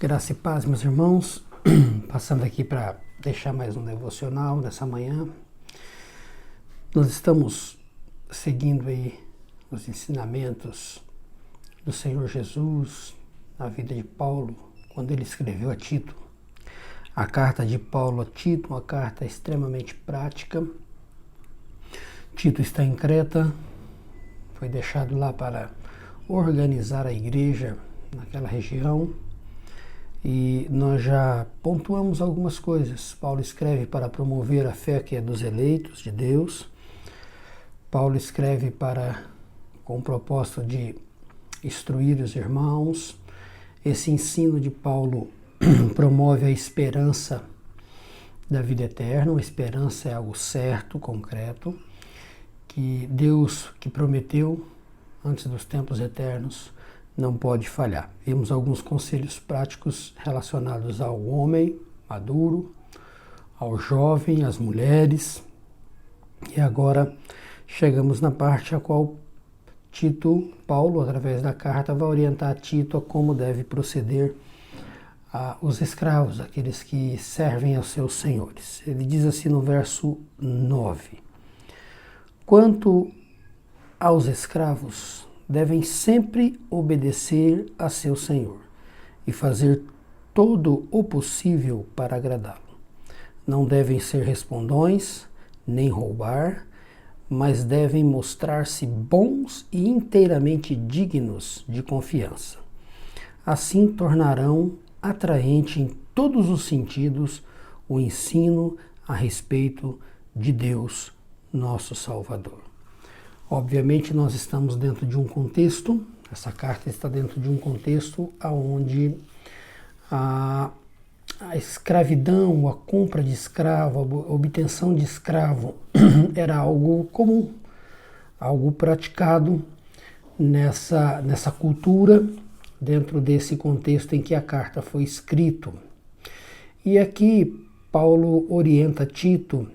Graça e paz, meus irmãos. Passando aqui para deixar mais um devocional nessa manhã. Nós estamos seguindo aí os ensinamentos do Senhor Jesus na vida de Paulo, quando ele escreveu a Tito. A carta de Paulo a Tito, uma carta extremamente prática. Tito está em Creta, foi deixado lá para organizar a igreja naquela região. E nós já pontuamos algumas coisas. Paulo escreve para promover a fé que é dos eleitos de Deus. Paulo escreve com o propósito de instruir os irmãos. Esse ensino de Paulo promove a esperança da vida eterna. A esperança é algo certo, concreto, que Deus que prometeu antes dos tempos eternos não pode falhar. Vimos alguns conselhos práticos relacionados ao homem maduro, ao jovem, às mulheres. E agora chegamos na parte a qual Paulo, através da carta, vai orientar Tito a como deve proceder os escravos, aqueles que servem aos seus senhores. Ele diz assim no verso 9: quanto aos escravos, devem sempre obedecer a seu Senhor e fazer todo o possível para agradá-lo. Não devem ser respondões, nem roubar, mas devem mostrar-se bons e inteiramente dignos de confiança. Assim tornarão atraente em todos os sentidos o ensino a respeito de Deus, nosso Salvador. Obviamente nós estamos dentro de um contexto, essa carta está dentro de um contexto onde a escravidão, a compra de escravo, a obtenção de escravo era algo comum, algo praticado nessa cultura, dentro desse contexto em que a carta foi escrita. E aqui Paulo orienta Tito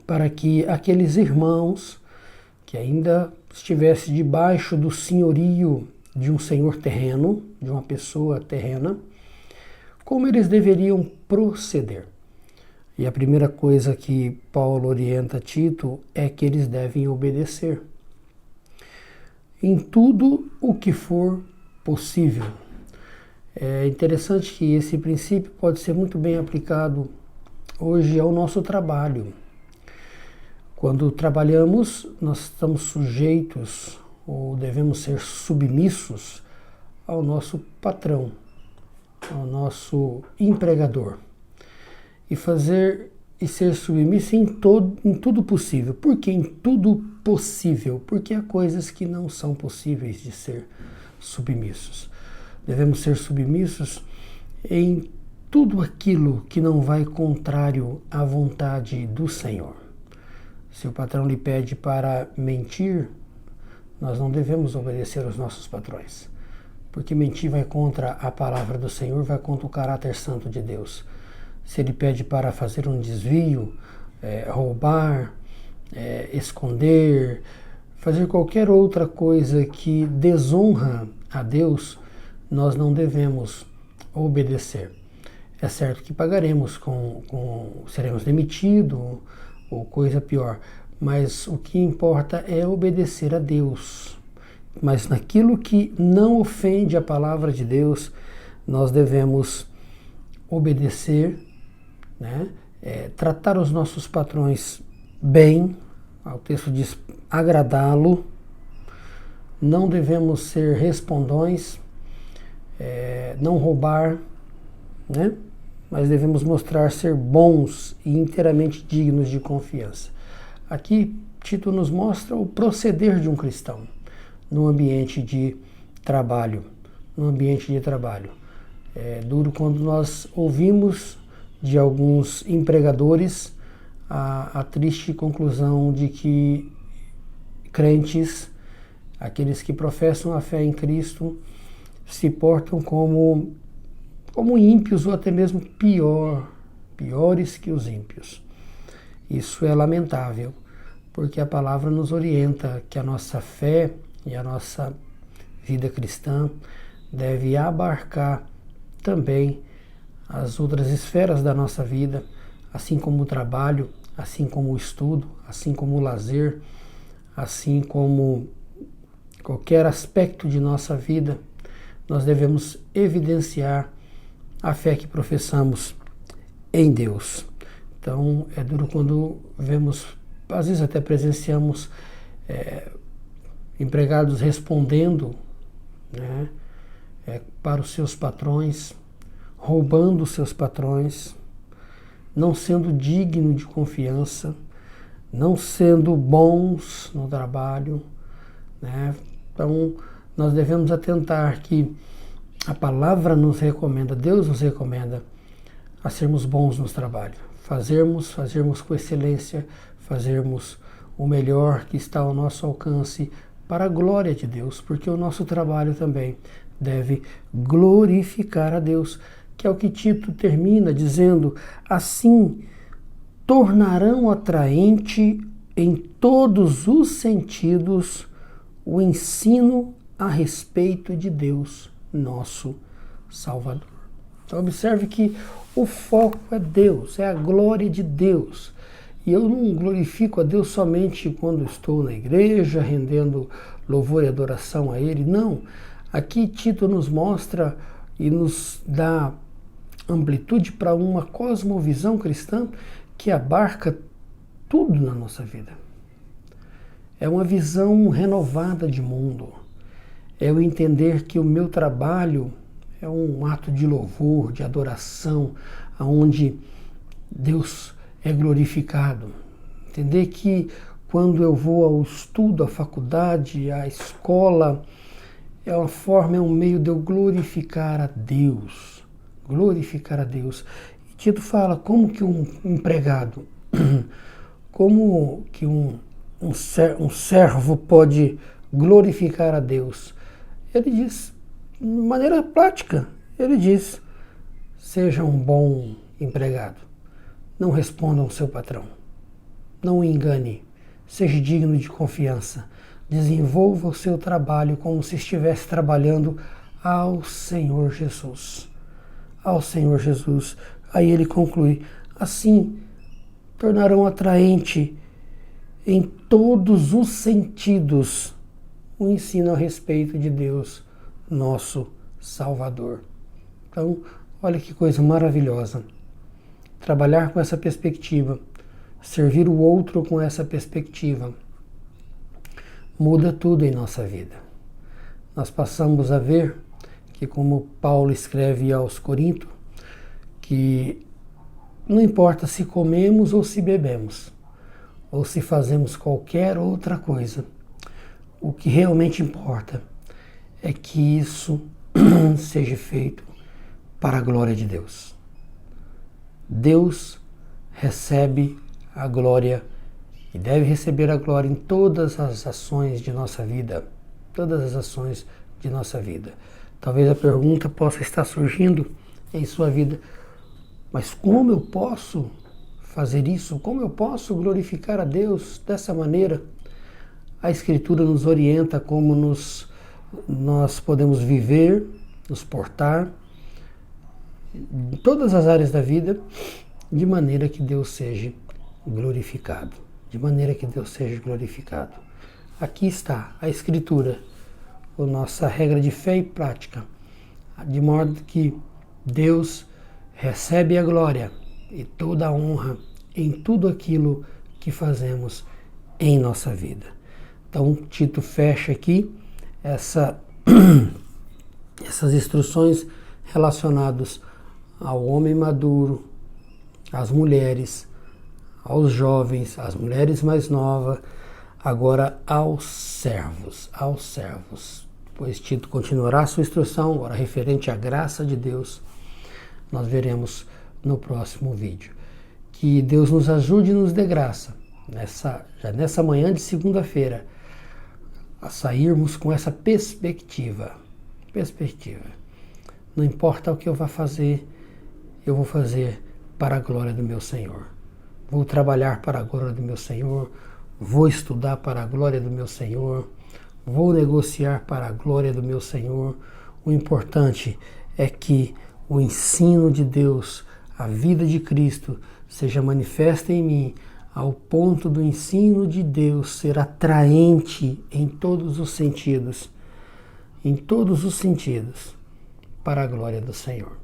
para que aqueles irmãos que ainda estivesse debaixo do senhorio de um senhor terreno, de uma pessoa terrena, como eles deveriam proceder. E a primeira coisa que Paulo orienta Tito é que eles devem obedecer em tudo o que for possível. É interessante que esse princípio pode ser muito bem aplicado hoje ao nosso trabalho. Quando trabalhamos, nós estamos sujeitos ou devemos ser submissos ao nosso patrão, ao nosso empregador. E ser submisso em tudo possível. Por que em tudo possível? Porque há coisas que não são possíveis de ser submissos. Devemos ser submissos em tudo aquilo que não vai contrário à vontade do Senhor. Se o patrão lhe pede para mentir, nós não devemos obedecer aos nossos patrões, porque mentir vai contra a palavra do Senhor, vai contra o caráter santo de Deus. Se ele pede para fazer um desvio, roubar, esconder, fazer qualquer outra coisa que desonra a Deus, nós não devemos obedecer. É certo que pagaremos, seremos demitidos, ou coisa pior, mas o que importa é obedecer a Deus. Mas naquilo que não ofende a palavra de Deus, nós devemos obedecer, né? Tratar os nossos patrões bem, o texto diz agradá-lo, não devemos ser respondões, não roubar, né? Mas devemos mostrar ser bons e inteiramente dignos de confiança. Aqui, Tito nos mostra o proceder de um cristão no ambiente de trabalho. É duro quando nós ouvimos de alguns empregadores a triste conclusão de que crentes, aqueles que professam a fé em Cristo, se portam como ímpios ou até mesmo piores que os ímpios. Isso é lamentável, porque a palavra nos orienta que a nossa fé e a nossa vida cristã deve abarcar também as outras esferas da nossa vida, assim como o trabalho, assim como o estudo, assim como o lazer, assim como qualquer aspecto de nossa vida, nós devemos evidenciar a fé que professamos em Deus. Então, é duro quando vemos, às vezes até presenciamos empregados respondendo, né, para os seus patrões, roubando os seus patrões, não sendo digno de confiança, não sendo bons no trabalho, né? Então, nós devemos atentar que a palavra nos recomenda, Deus nos recomenda a sermos bons no trabalho, fazermos com excelência, fazermos o melhor que está ao nosso alcance para a glória de Deus, porque o nosso trabalho também deve glorificar a Deus, que é o que Tito termina dizendo: assim tornarão atraente em todos os sentidos o ensino a respeito de Deus, nosso Salvador. Então observe que o foco é Deus, é a glória de Deus. E eu não glorifico a Deus somente quando estou na igreja, rendendo louvor e adoração a Ele, não. Aqui Tito nos mostra e nos dá amplitude para uma cosmovisão cristã que abarca tudo na nossa vida. É uma visão renovada de mundo. É o entender que o meu trabalho é um ato de louvor, de adoração, onde Deus é glorificado. Entender que quando eu vou ao estudo, à faculdade, à escola, é uma forma, é um meio de eu glorificar a Deus. Glorificar a Deus. E Tito fala como que um empregado, como que um servo pode glorificar a Deus. Ele diz, de maneira prática, ele diz: seja um bom empregado, não responda ao seu patrão, não o engane, seja digno de confiança, desenvolva o seu trabalho como se estivesse trabalhando ao Senhor Jesus. Ao Senhor Jesus. Aí ele conclui: assim tornarão atraente em todos os sentidos o ensino a respeito de Deus, nosso Salvador. Então, olha que coisa maravilhosa. Trabalhar com essa perspectiva, servir o outro com essa perspectiva, muda tudo em nossa vida. Nós passamos a ver que, como Paulo escreve aos Coríntios, que não importa se comemos ou se bebemos, ou se fazemos qualquer outra coisa, o que realmente importa é que isso seja feito para a glória de Deus. Deus recebe a glória e deve receber a glória em todas as ações de nossa vida. Todas as ações de nossa vida. Talvez a pergunta possa estar surgindo em sua vida: mas como eu posso fazer isso? Como eu posso glorificar a Deus dessa maneira? A Escritura nos orienta como nós podemos viver, nos portar em todas as áreas da vida, de maneira que Deus seja glorificado. De maneira que Deus seja glorificado. Aqui está a Escritura, a nossa regra de fé e prática, de modo que Deus recebe a glória e toda a honra em tudo aquilo que fazemos em nossa vida. Então, Tito fecha aqui essas instruções relacionadas ao homem maduro, às mulheres, aos jovens, às mulheres mais novas, agora aos servos, pois Tito continuará a sua instrução, agora referente à graça de Deus, nós veremos no próximo vídeo. Que Deus nos ajude e nos dê graça, já nessa manhã de segunda-feira, a sairmos com essa perspectiva. Não importa o que eu vá fazer, eu vou fazer para a glória do meu Senhor. Vou trabalhar para a glória do meu Senhor, vou estudar para a glória do meu Senhor, vou negociar para a glória do meu Senhor. O importante é que o ensino de Deus, a vida de Cristo seja manifesta em mim, ao ponto do ensino de Deus ser atraente em todos os sentidos, para a glória do Senhor.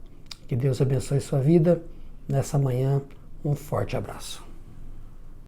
Que Deus abençoe sua vida nessa manhã. Um forte abraço.